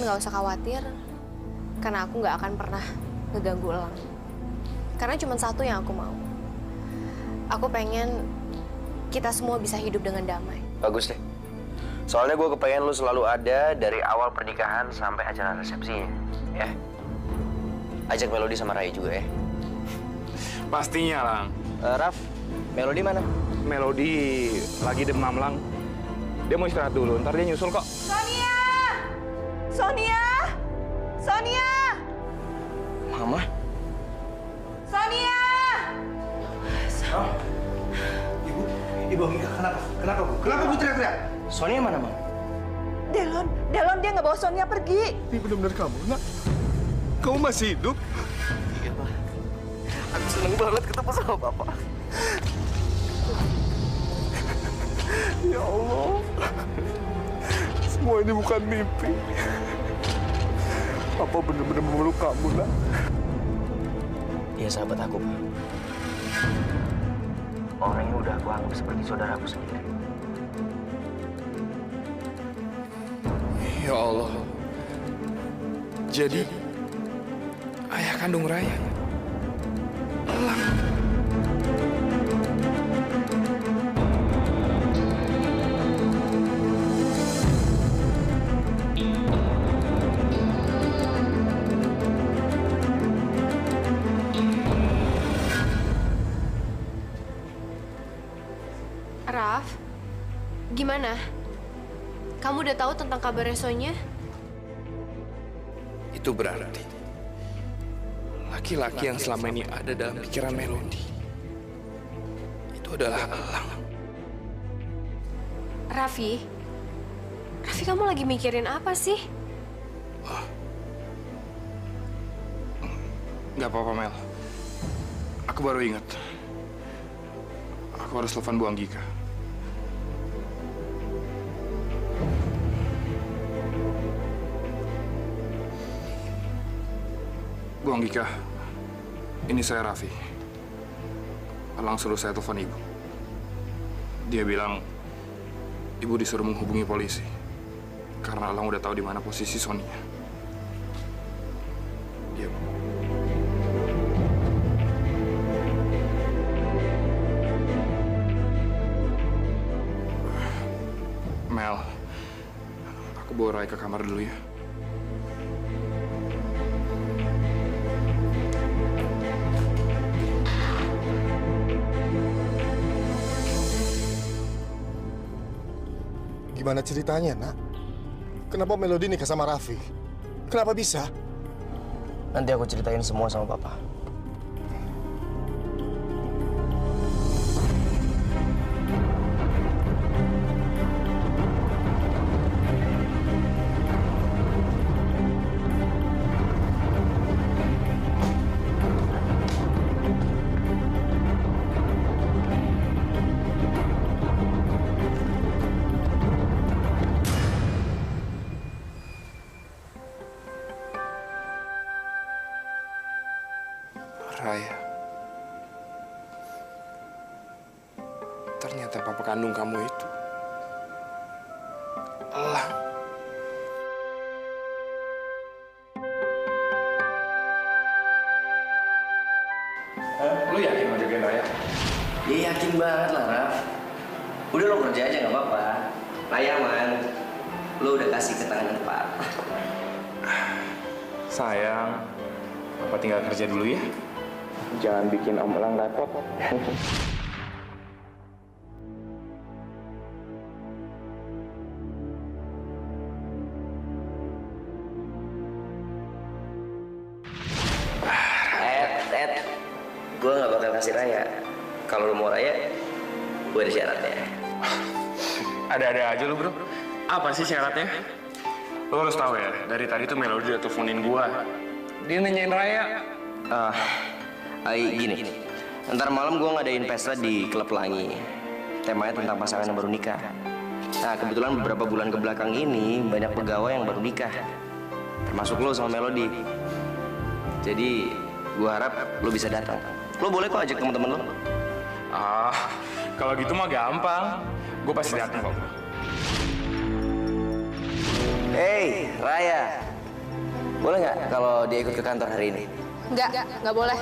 nggak usah khawatir, karena aku nggak akan pernah ngeganggu Elang. Karena cuma satu yang aku mau. Aku pengen kita semua bisa hidup dengan damai. Bagus deh. Soalnya gue kepengen lu selalu ada dari awal pernikahan sampai acara resepsinya, ya. Ajak Melody sama Raya juga ya. Pastinya, Lang. Raf, Melody mana? Melody lagi demam, Lang. Dia mau istirahat dulu, ntar dia nyusul kok. Sonia! Sonia! Sonia! Mama? Sonia! Oh. Ibu Mika, kenapa? Kenapa, Bu? Kenapa Bu teriak-teriak? Sonia mana, Bang? Delon dia nggak bawa Sonia pergi. Ini benar-benar kamu, Nak? Kamu masih hidup? Iya, Pak. Aku seneng banget ketemu sama Papa. Ya Allah. Semua ini bukan mimpi. Papa benar-benar memeluk kamu, Nak. Dia sahabat aku, Pak. Orang yang udah aku anggap seperti saudaraku sendiri. Ya Allah. Jadi, ayah kandung Raya. Elang. Raf, gimana? Kamu udah tahu tentang kabar Sonia? Itu berarti laki-laki yang selama ini ada dalam pikiran Melody itu adalah Elang. Raffi, kamu lagi mikirin apa sih? Nggak apa-apa, Mel. Aku baru ingat. Aku harus telepon Bu Anggika. Bu Anggika, ini saya Raffi. Elang suruh saya telepon Ibu. Dia bilang Ibu disuruh menghubungi polisi karena Elang udah tahu di mana posisi Sonia. Iya, Bu. Mel, aku bawa Rai ke kamar dulu ya. Gimana ceritanya, Nak? Kenapa Melody nikah sama Raffi? Kenapa bisa? Nanti aku ceritain semua sama Papa. Raya, ternyata papa kandung kamu itu Elang. Lu yakin mau jagain Raya? Ya yakin banget lah, Raf. Udah lo kerja aja nggak apa-apa. Raya, man. Lo udah kasih ke tangan yang tepat. Sayang, Papa tinggal kerja dulu ya. Jangan bikin Om Elang repot. Gue nggak bakal kasih Raya. Kalau lo mau Raya, gue ada syaratnya. Ada-ada aja lu, bro. Apa sih syaratnya? Lo harus tahu ya, dari tadi tuh Melody udah teleponin gua. Dia nanyain Raya. Gini. Ntar malam gua ngadain pesta di Klub Pelangi. Temanya tentang pasangan yang baru nikah. Nah, kebetulan beberapa bulan kebelakang ini banyak pegawai yang baru nikah. Termasuk lo sama Melody. Jadi, gua harap lo bisa datang. Lo boleh kok ajak teman-teman lo. Kalau gitu mah gampang. Gue pasti datang kok. Hey, Raya. Boleh nggak kalau dia ikut ke kantor hari ini? Nggak boleh.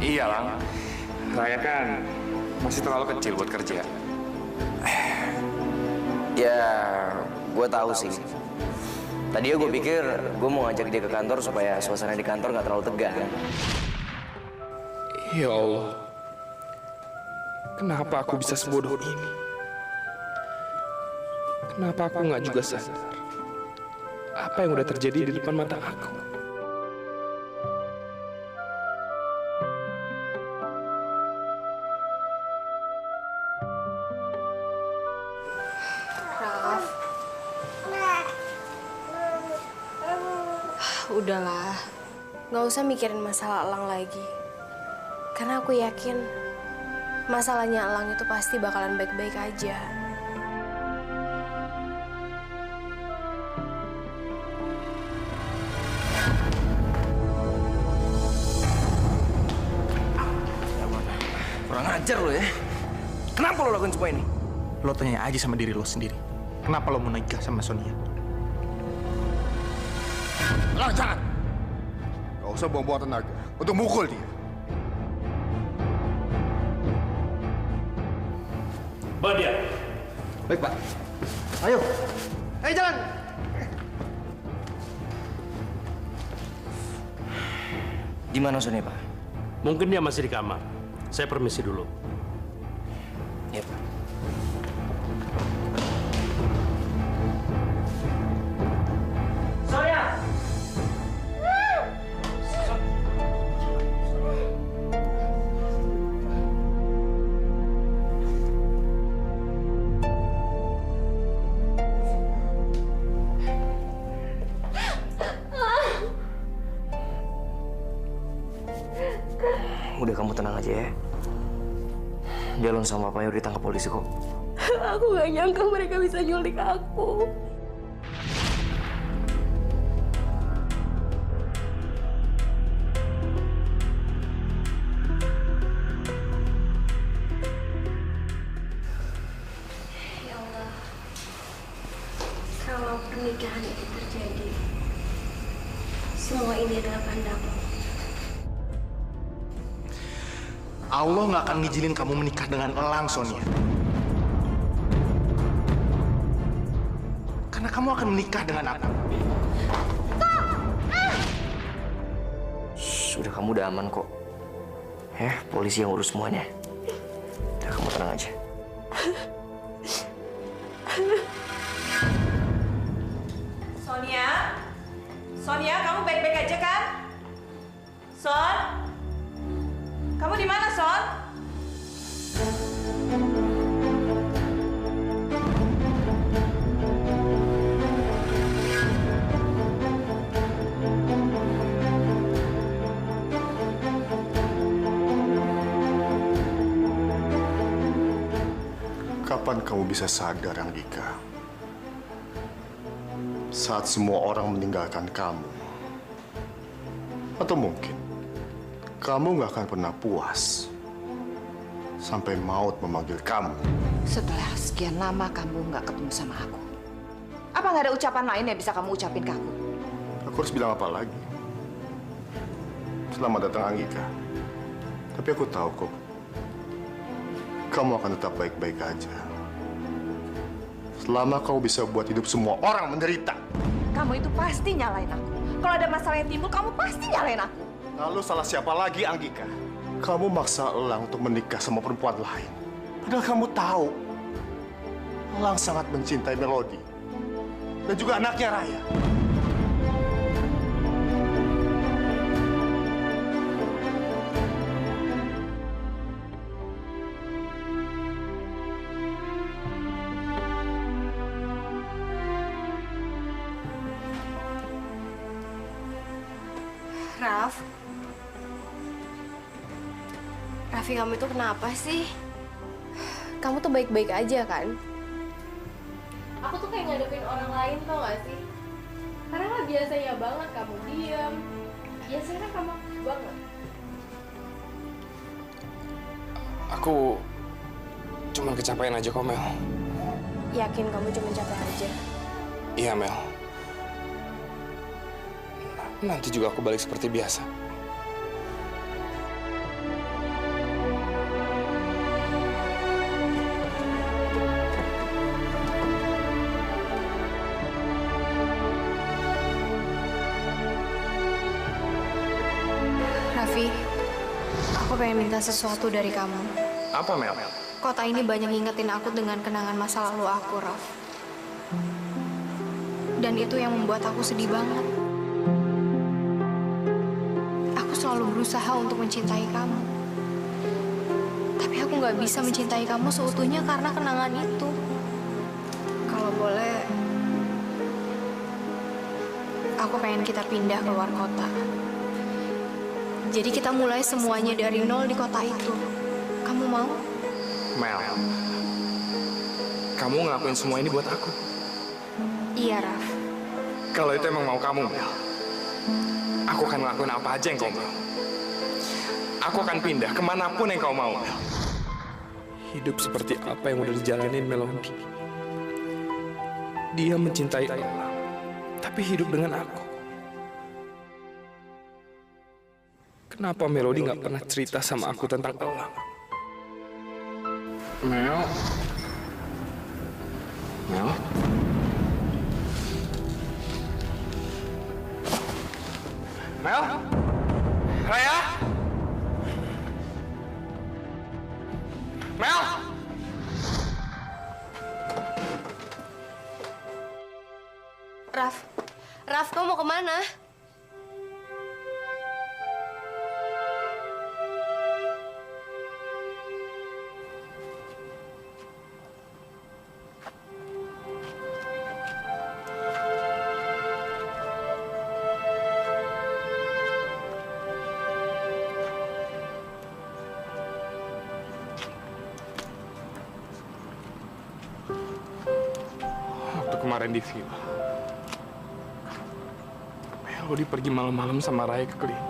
Iya, Lang. Raya kan masih terlalu kecil buat kerja. Ya, gue tahu sih. Tadinya gue pikir gue mau ngajak dia ke kantor supaya suasana di kantor nggak terlalu tegang. Ya Allah. Kenapa aku bisa sebodoh ini? Kenapa aku nggak juga sadar apa yang udah terjadi di depan mata aku? Raf. Udahlah, nggak usah mikirin masalah Elang lagi. Karena aku yakin masalahnya Elang itu pasti bakalan baik-baik aja. Kurang ajar lo ya. Kenapa lo lakuin semua ini? Lo tanya aja sama diri lo sendiri. Kenapa lo mau nikah sama Sonia? Elang, jangan! Gak usah buang-buang tenaga untuk mukul dia. Bawa dia. Baik, Pak. Ayo. Ayo jalan. Di mana Sonia, Pak? Mungkin dia masih di kamar. Saya permisi dulu. Iya, Pak. Sonia! Udah, kamu tenang aja ya. Jalon sama papanya udah ditangkap polisi kok. Aku gak nyangka mereka bisa nyulik aku. Ya Allah, kalau pernikahan itu terjadi, semua ini adalah kehendak-Mu. Allah nggak akan ngizinin kamu menikah dengan Elang, Sonia. Karena kamu akan menikah dengan aku. Sudah, kamu udah aman kok. Ya, polisi yang urus semuanya. Udah, kamu tenang aja. Sonia? Sonia, kamu baik-baik aja kan? Son? Kamu di mana, Son? Kapan kamu bisa sadar, Anggika? Saat semua orang meninggalkan kamu. Atau mungkin kamu nggak akan pernah puas sampai maut memanggil kamu. Setelah sekian lama kamu nggak ketemu sama aku. Apa nggak ada ucapan lain yang bisa kamu ucapin ke aku? Aku harus bilang apa lagi? Selamat datang, Anggika. Tapi aku tahu kok, kamu akan tetap baik-baik aja. Selama kau bisa buat hidup semua orang menderita. Kamu itu pasti nyalain aku. Kalau ada masalah yang timbul, kamu pasti nyalain aku. Lalu salah siapa lagi, Anggika? Kamu maksa Elang untuk menikah sama perempuan lain. Padahal kamu tahu, Elang sangat mencintai Melody. Dan juga anaknya Raya. Raffi, kamu itu kenapa sih? Kamu tuh baik-baik aja kan? Aku tuh kayak ngadepin orang lain, tau gak sih? Karena lah biasanya banget kamu diam. Biasanya kan kamu aktif banget. Aku cuma kecapean aja kok, Mel. Yakin kamu cuma capek aja? Iya, Mel. nanti juga aku balik seperti biasa. Raffi, aku pengen minta sesuatu dari kamu. Apa, Mel? Kota ini banyak ngingetin aku dengan kenangan masa lalu aku, Raf. Dan itu yang membuat aku sedih banget. Aku selalu berusaha untuk mencintai kamu. Tapi aku nggak bisa mencintai kamu seutuhnya karena kenangan itu. Kalau boleh, aku pengen kita pindah keluar kota. Jadi kita mulai semuanya dari nol di kota itu. Kamu mau? Mel, kamu ngelakuin semua ini buat aku. Iya, Raf. Kalau itu emang mau kamu, Mel, aku akan ngelakuin apa aja yang kau mau. Aku akan pindah kemanapun yang kau mau, Mel. Hidup seperti apa yang udah dijalanin Melody. Dia mencintai Allah, tapi hidup dengan aku. Kenapa Melody nggak pernah cerita sama aku tentang Allah? Mel? Mel? Mel? Raya? Mel? Raf, kamu mau kemana? Waktu kemarin di villa, Melody pergi malam-malam sama Raya ke klinik.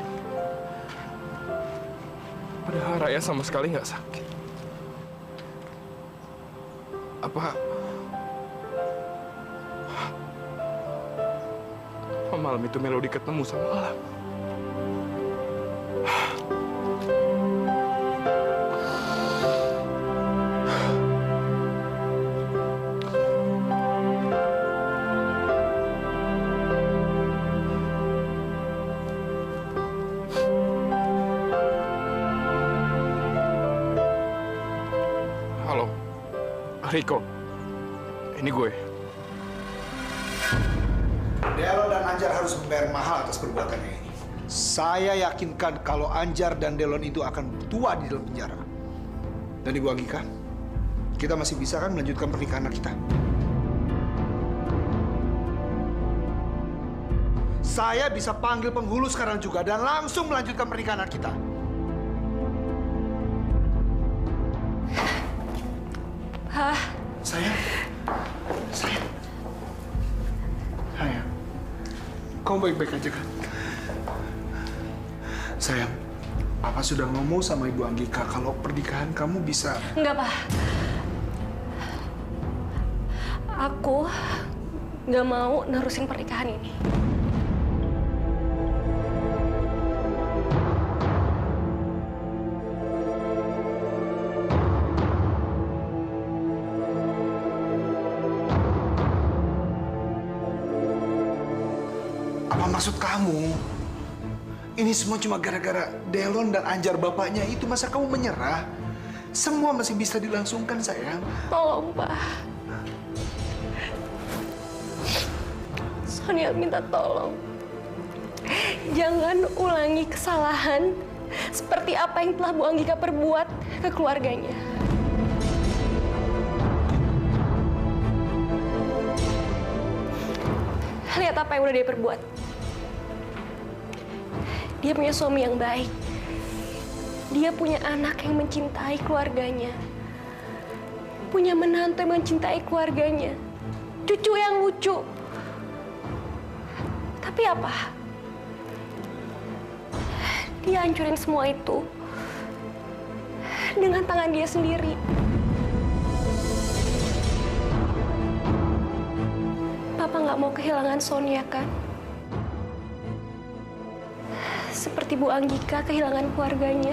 Padahal Raya sama sekali nggak sakit. Apa malam itu Melody ketemu sama Alam? Halo, Riko. Ini gue. Delon dan Anjar harus membayar mahal atas perbuatannya ini. Saya yakinkan kalau Anjar dan Delon itu akan tua di dalam penjara. Dan Ibu Anggika, kita masih bisa kan melanjutkan pernikahan kita? Saya bisa panggil penghulu sekarang juga dan langsung melanjutkan pernikahan kita. Hah? Sayang. Kamu baik-baik aja kan? Sayang, Papa sudah ngomong sama Ibu Anggika kalau pernikahan kamu bisa... Enggak, Pak. Aku nggak mau nerusin pernikahan ini. Apa maksud kamu? Ini semua cuma gara-gara Delon dan Anjar bapaknya itu. Masa kamu menyerah? Semua masih bisa dilangsungkan, sayang. Tolong, Pak. Sonia minta tolong. Jangan ulangi kesalahan seperti apa yang telah Bu Anggika perbuat ke keluarganya. Lihat apa yang udah dia perbuat. Dia punya suami yang baik. Dia punya anak yang mencintai keluarganya. Punya menantu yang mencintai keluarganya. Cucu yang lucu. Tapi apa? Dia hancurin semua itu dengan tangan dia sendiri. Papa nggak mau kehilangan Sonia, kan? seperti Bu Anggika kehilangan keluarganya.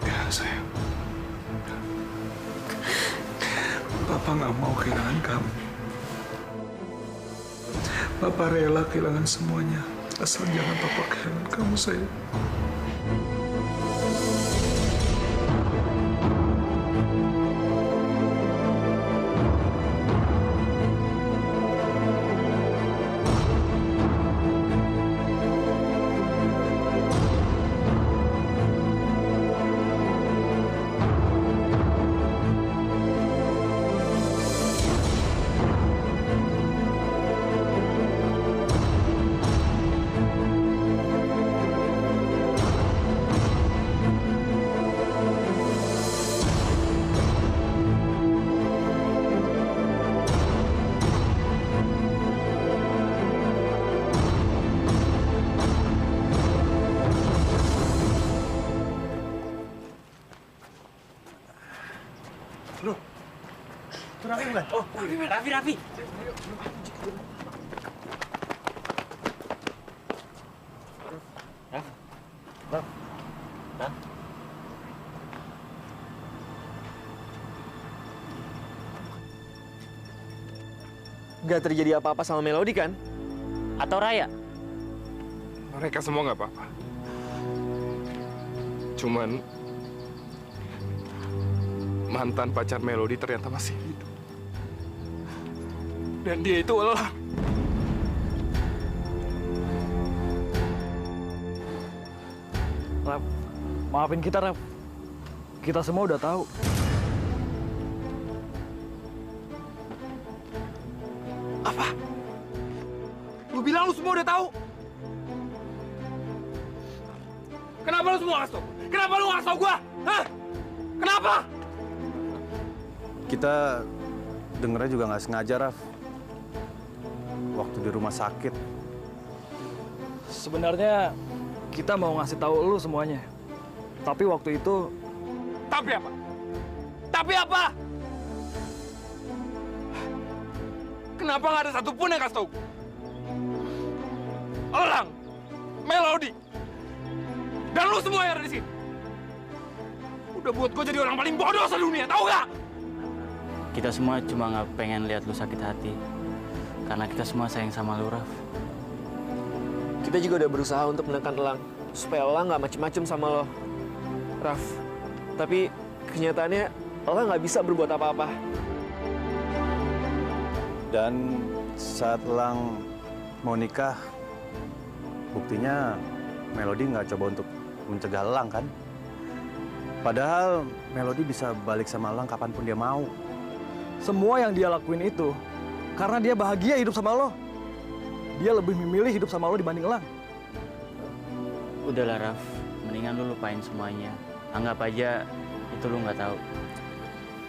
Ya, sayang. Papa nggak mau kehilangan kamu. Papa rela kehilangan semuanya. Asal jangan Papa kehilangan kamu, sayang. Raffi. Gak terjadi apa-apa sama Melody kan? Atau Raya? Mereka semua nggak apa-apa. Cuman mantan pacar Melody ternyata masih hidup. Dan dia itu Elang. Raf, maafin kita, Raf. Kita semua udah tahu. Apa? Lu bilang lu semua udah tahu? Kenapa lu semua ngasih tau? Kenapa lu ngasih tau gua? Hah? Kenapa? Kita dengernya juga nggak sengaja, Raf. Waktu di rumah sakit. Sebenarnya kita mau ngasih tahu lu semuanya. Tapi waktu itu... Tapi apa? Tapi apa? Kenapa nggak ada satupun yang kasih tahu? Elang, Melody, dan lu semua yang ada di sini. Udah buat gue jadi orang paling bodoh sedunia, tahu nggak? Kita semua cuma nggak pengen lihat lu sakit hati. Karena kita semua sayang sama lu, Raf. Kita juga udah berusaha untuk menekan Elang. Supaya Elang nggak macem-macem sama lo. Raf, tapi kenyataannya Elang nggak bisa berbuat apa-apa. Dan saat Elang mau nikah, buktinya Melody nggak coba untuk mencegah Elang kan? Padahal Melody bisa balik sama Elang kapanpun dia mau. Semua yang dia lakuin itu karena dia bahagia hidup sama lo. Dia lebih memilih hidup sama lo dibanding Elang. Udahlah, Raf. Mendingan lu lupain semuanya. Anggap aja itu lu nggak tahu.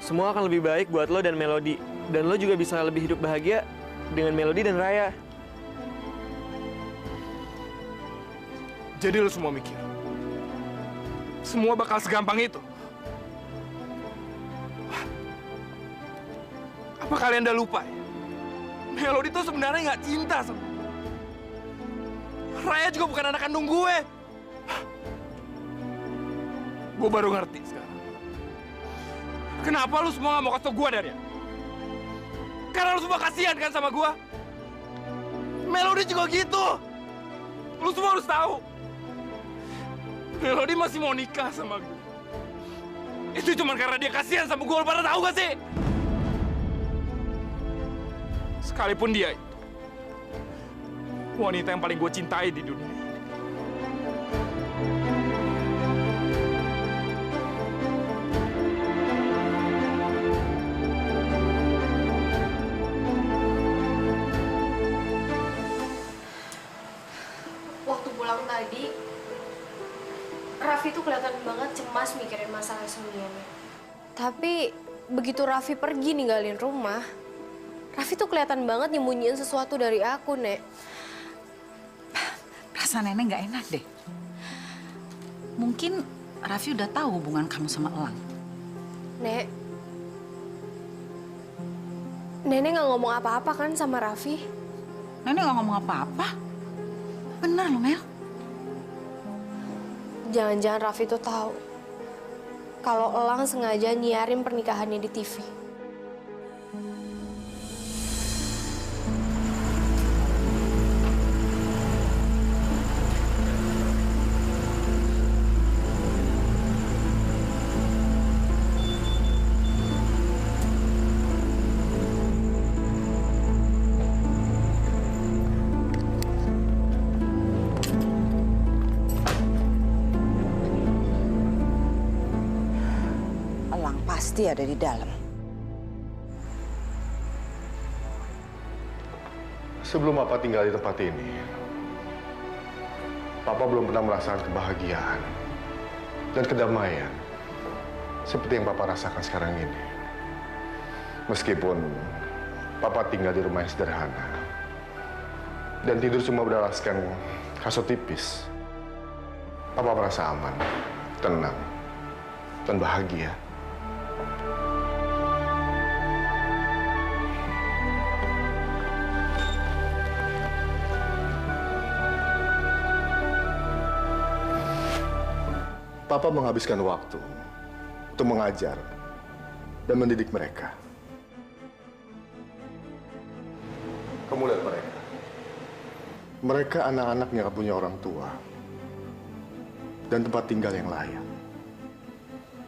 Semua akan lebih baik buat lo dan Melody. Dan lo juga bisa lebih hidup bahagia dengan Melody dan Raya. Jadi lu semua mikir, semua bakal segampang itu? Apa kalian udah lupa ya? Melody tuh sebenarnya nggak cinta sama Raya, juga bukan anak kandung gue. Gue baru ngerti sekarang. Kenapa lu semua nggak mau kasih tau gue dari? Karena lu semua kasihan kan sama gue. Melody juga gitu. Lu semua harus tahu. Melody masih mau nikah sama gue. Itu cuma karena dia kasihan sama gue. Lu pada tahu gak sih? Sekalipun dia itu wanita yang paling gue cintai di dunia. Waktu pulang tadi, Raffi tuh kelihatan banget cemas mikirin masalah sembunyiannya. Tapi begitu Raffi pergi ninggalin rumah, Raffi tuh kelihatan banget nyembunyiin sesuatu dari aku, Nek. Perasaan Nenek nggak enak deh. Mungkin Raffi udah tahu hubungan kamu sama Elang. Nek, Nenek nggak ngomong apa-apa kan sama Raffi? Nenek nggak ngomong apa-apa. Benar loh, Mel. Jangan-jangan Raffi tuh tahu kalau Elang sengaja nyiarin pernikahannya di TV. Elang pasti ada di dalam. Sebelum Papa tinggal di tempat ini, Papa belum pernah merasakan kebahagiaan dan kedamaian seperti yang Papa rasakan sekarang ini. Meskipun Papa tinggal di rumah yang sederhana dan tidur cuma beralaskan kasur tipis, Papa merasa aman, tenang, dan bahagia. Papa menghabiskan waktu untuk mengajar dan mendidik mereka. Kamu lihat mereka. Mereka anak-anak yang punya orang tua dan tempat tinggal yang layak.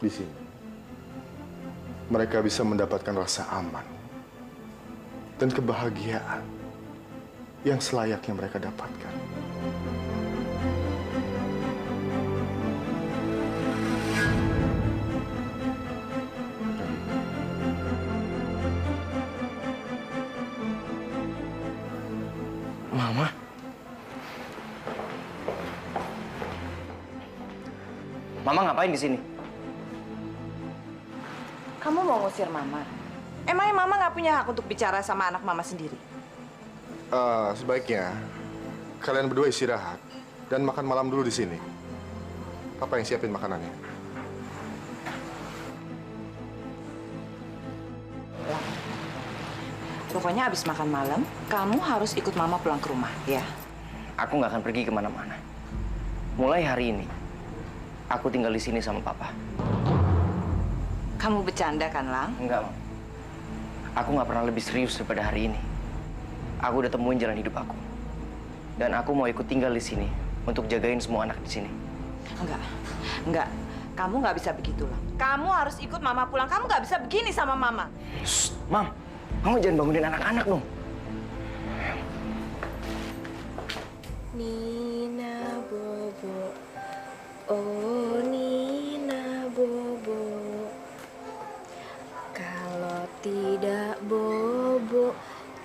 Di sini, mereka bisa mendapatkan rasa aman dan kebahagiaan yang selayaknya mereka dapatkan. Mama? Mama ngapain di sini? Kamu mau ngusir Mama? Emangnya Mama nggak punya hak untuk bicara sama anak Mama sendiri? Sebaiknya kalian berdua istirahat dan makan malam dulu di sini. Papa yang siapin makanannya. Pokoknya habis makan malam, kamu harus ikut Mama pulang ke rumah, ya? Aku nggak akan pergi kemana-mana. Mulai hari ini, aku tinggal di sini sama Papa. Kamu bercanda kan, Lang? Enggak, Mam. Aku nggak pernah lebih serius daripada hari ini. Aku udah temuin jalan hidup aku. Dan aku mau ikut tinggal di sini untuk jagain semua anak di sini. Enggak. Kamu nggak bisa begitu, Lang. Kamu harus ikut Mama pulang. Kamu nggak bisa begini sama Mama. Shh, Mam. Kamu jangan bangunin anak-anak dong. Nina Bobo, oh Nina Bobo. Kalau tidak bobo,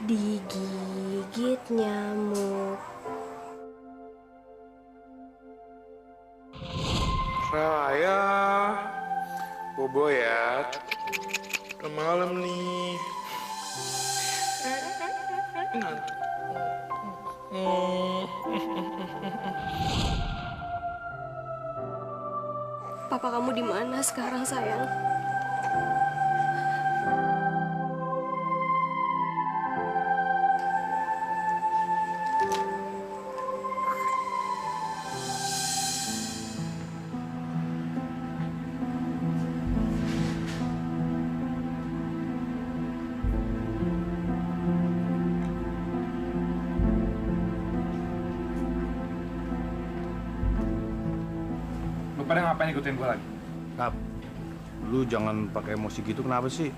digigit nyamuk. Raya, bobo ya. Udah malam nih. Papa kamu di mana sekarang, sayang? Lu pada ngapain ikutin gue lagi? Kap, lu jangan pakai emosi gitu, kenapa sih?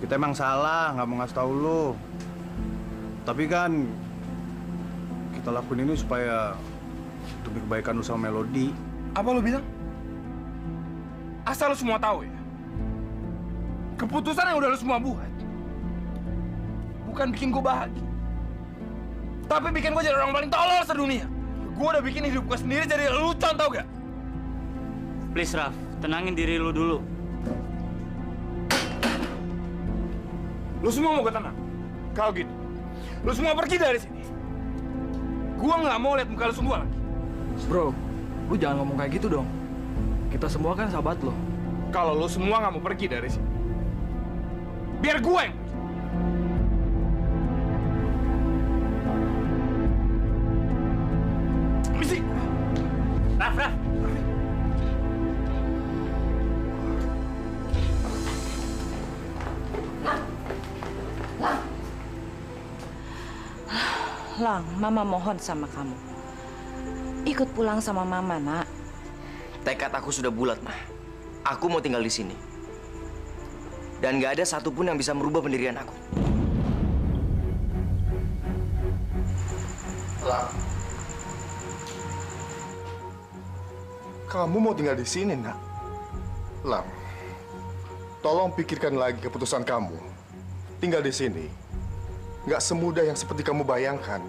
Kita emang salah, nggak mau ngasih tahu lu. Tapi kan kita lakuin ini supaya demi kebaikan lu sama Melody. Apa lu bilang? Asal lu semua tahu ya. Keputusan yang udah lu semua buat bukan bikin gue bahagia, tapi bikin gue jadi orang paling tolol sedunia. Gue udah bikin hidup gue sendiri jadi lelucon, tau gak? Please, Raf. Tenangin diri lu dulu. Lu semua mau gue tenang? Kalau gitu, lu semua pergi dari sini. Gue nggak mau lihat muka lu semua lagi. Bro, lu jangan ngomong kayak gitu dong. Kita semua kan sahabat lo. Kalau lo semua nggak mau pergi dari sini, biar gue yang pergi. Misi. Raf. Lang, Mama mohon sama kamu. Ikut pulang sama Mama, Nak. Tekad aku sudah bulat, Ma. Aku mau tinggal di sini. Dan nggak ada satupun yang bisa merubah pendirian aku. Lang, kamu mau tinggal di sini, Nak? Lang, tolong pikirkan lagi keputusan kamu. Tinggal di sini nggak semudah yang seperti kamu bayangkan.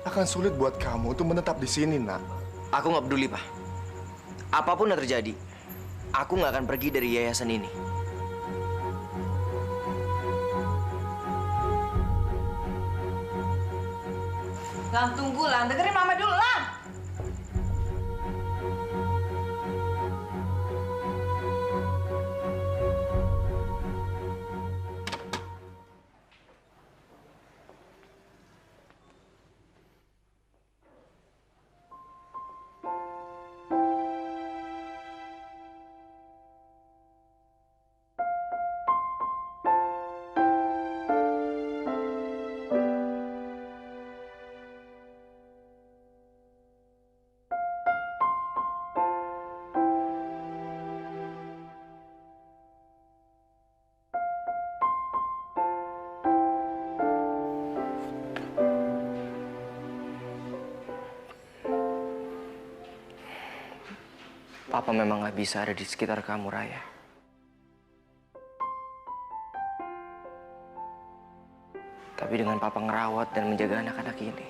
Akan sulit buat kamu untuk menetap di sini, Nak. Aku nggak peduli, Pak. Apapun yang terjadi, aku nggak akan pergi dari yayasan ini. Lang, tunggu, Lang. Dengerin Mama dulu, Lang. Papa memang nggak bisa ada di sekitar kamu, Raya. Tapi dengan Papa ngerawat dan menjaga anak-anak ini,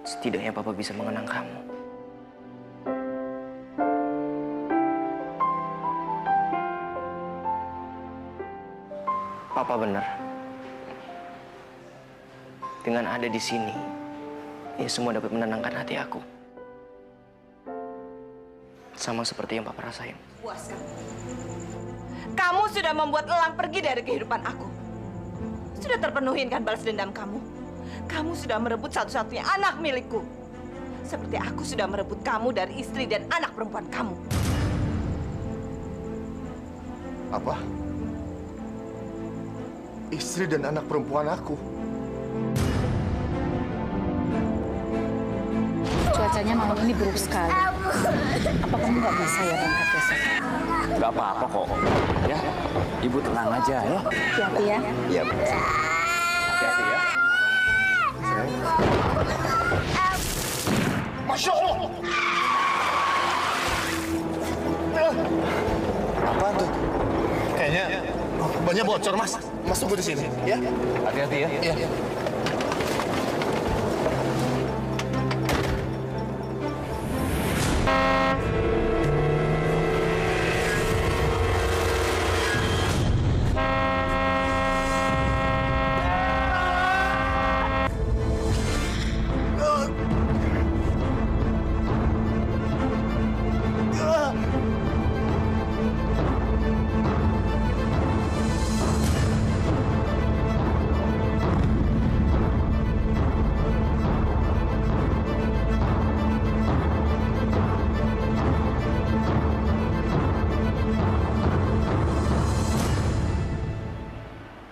setidaknya Papa bisa mengenang kamu. Papa benar. Dengan ada di sini, ini semua dapat menenangkan hati aku. Sama seperti yang Papa rasain. Puas kamu. Kamu sudah membuat Elang pergi dari kehidupan aku. Sudah terpenuhin kan balas dendam kamu? Kamu sudah merebut satu-satunya anak milikku. Seperti aku sudah merebut kamu dari istri dan anak perempuan kamu. Apa? Istri dan anak perempuan aku? Cuacanya malam ini buruk sekali. Apa kamu nggak bisa ya berangkat besok? Nggak apa-apa kok. Ya, Ibu tenang aja ya. Hati-hati ya. Iya, Bu. Hati-hati ya. Masya Allah! Apaan tuh? Kayaknya banyak bocor, Mas. Mas tunggu di sini, ya? Hati-hati ya. Iya.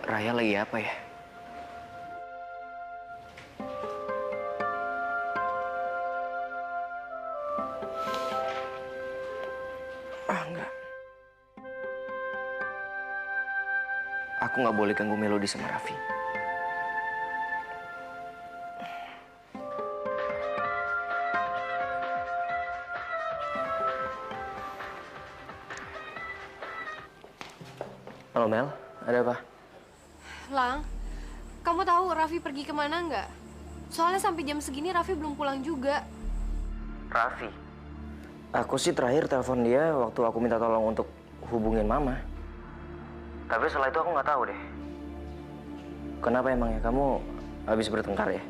Raya lagi apa ya? Enggak. Aku nggak boleh ganggu Melody sama Raffi. Halo Mel, ada apa? Lang, kamu tahu Raffi pergi kemana nggak? Soalnya sampai jam segini Raffi belum pulang juga. Raffi? Aku sih terakhir telepon dia waktu aku minta tolong untuk hubungin Mama. Tapi setelah itu aku nggak tahu deh. Kenapa emangnya kamu habis bertengkar ya?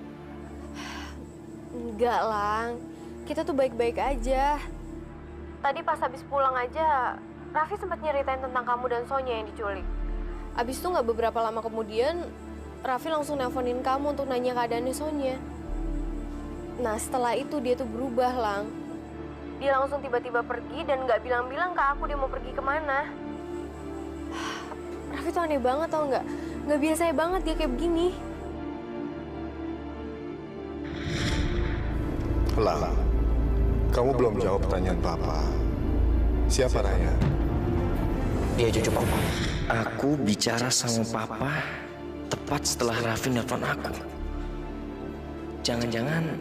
Enggak, Lang. Kita tuh baik-baik aja. Tadi pas habis pulang aja, Raffi sempat nyeritain tentang kamu dan Sonya yang diculik. Abis itu nggak beberapa lama kemudian, Raffi langsung nelponin kamu untuk nanya keadaannya Sonya. Nah, setelah itu dia tuh berubah, Lang. Dia langsung tiba-tiba pergi dan nggak bilang-bilang ke aku dia mau pergi kemana. Raffi tuh aneh banget, tau nggak? Nggak biasa banget dia kayak begini. Lala, kamu belum jawab pertanyaan Papa. Siapa Raya? Dia cucu Papa. Aku bicara sama Papa tepat setelah Raffi nelfon aku. Jangan-jangan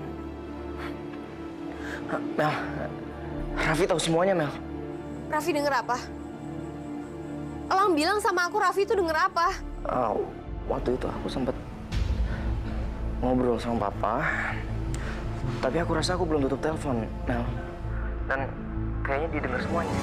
Mel, Raffi tahu semuanya, Mel. Raffi denger apa? Elang bilang sama aku Raffi itu denger apa? Waktu itu aku sempat ngobrol sama Papa, tapi aku rasa aku belum tutup telepon, Mel. Dan kayaknya dia dengar semuanya.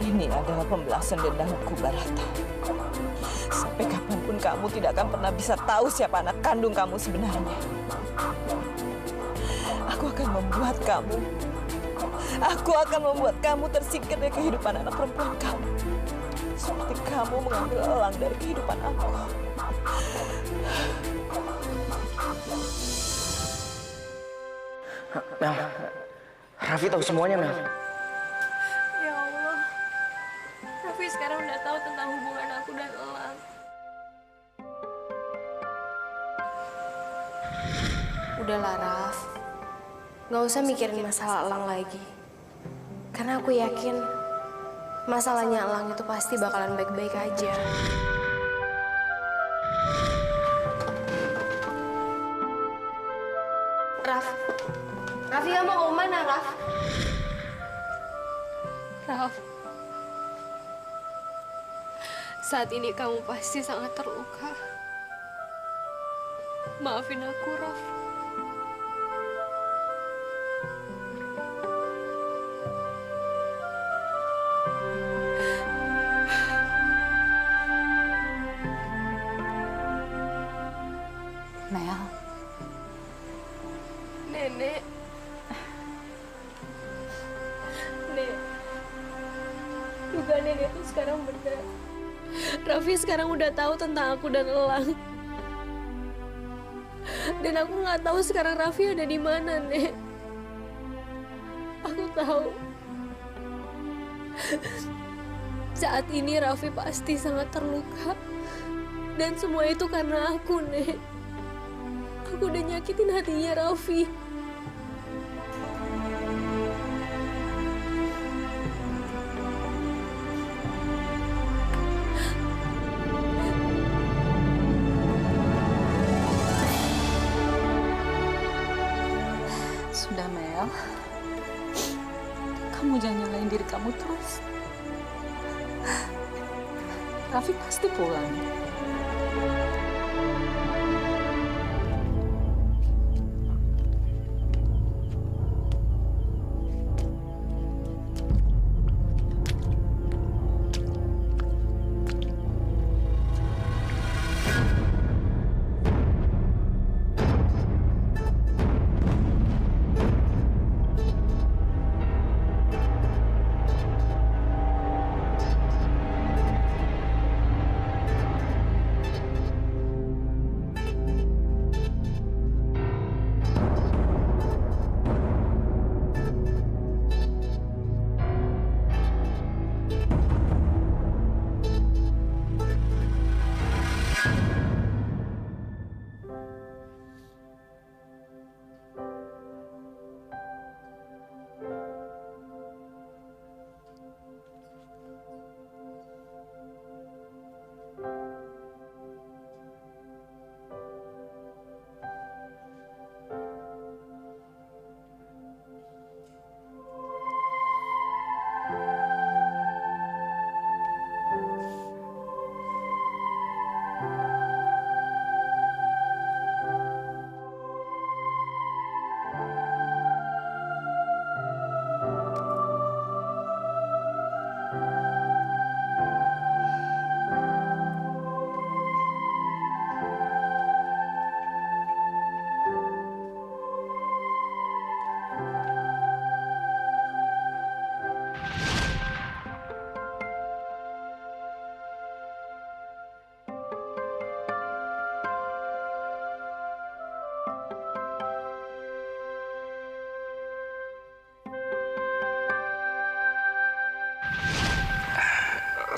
Ini adalah pembalasan dendamku, Barata. Sampai kapanpun kamu tidak akan pernah bisa tahu siapa anak kandung kamu sebenarnya. Aku akan membuat kamu tersingkir dari kehidupan anak perempuan kamu. Seperti kamu mengambil elang dari kehidupan aku. Mel, Raffi tahu semuanya, Mel. Ya Allah, Raffi sekarang udah tahu tentang hubungan aku dan Elang. Udahlah, Raf. Nggak usah mikirin masalah Elang lagi. Karena aku yakin masalahnya Elang itu pasti bakalan baik-baik aja. Raffi kamu mau kemana, Raf? Raf, saat ini kamu pasti sangat terluka. Maafin aku, Raf. Mel. Nenek. Nek. Juga nenek tuh sekarang benar. Raffi sekarang udah tahu tentang aku dan Elang. Dan aku nggak tahu sekarang Raffi ada di mana, Nek. Aku tahu. Saat ini Raffi pasti sangat terluka. Dan semua itu karena aku, Nek. Aku udah nyakitin hatinya Raffi. Sudah, Mel. Kamu jangan nyalain diri kamu terus. Raffi pasti pulang.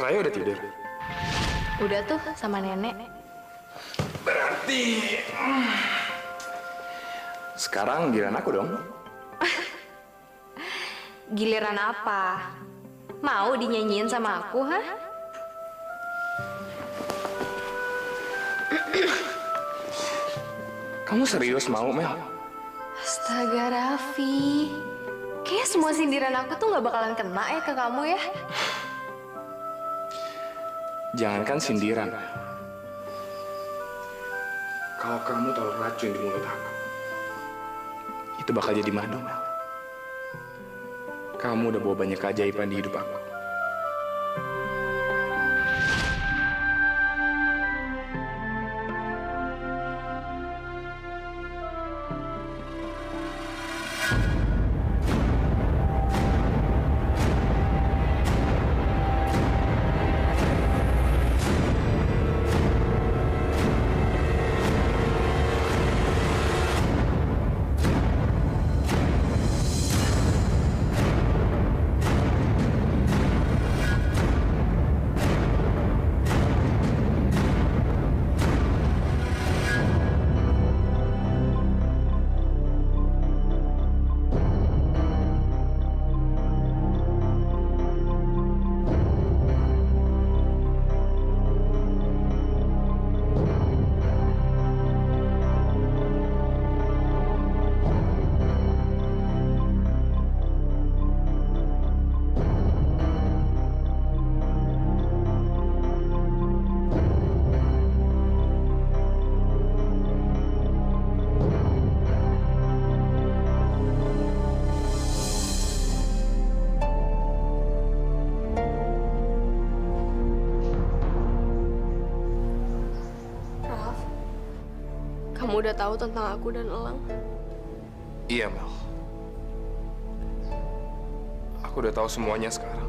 Raya udah tidur. Udah tuh sama nenek. Berarti sekarang giliran aku dong. Giliran apa? Mau dinyanyiin sama aku, hah? Kamu serius mau, Mel? Astaga, Raffi. Kayaknya semua sindiran aku tuh nggak bakalan kena ya ke kamu ya. Jangankan sindiran. Kalau kamu taruh racun di mulut aku, itu bakal jadi madu, Mel. Kamu udah bawa banyak keajaiban di hidup aku. Kamu udah tahu tentang aku dan Elang? Iya, Mel. Aku udah tahu semuanya sekarang.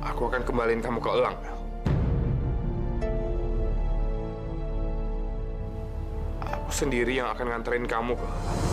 Aku akan kembaliin kamu ke Elang, Mel. Aku sendiri yang akan nganterin kamu ke Elang.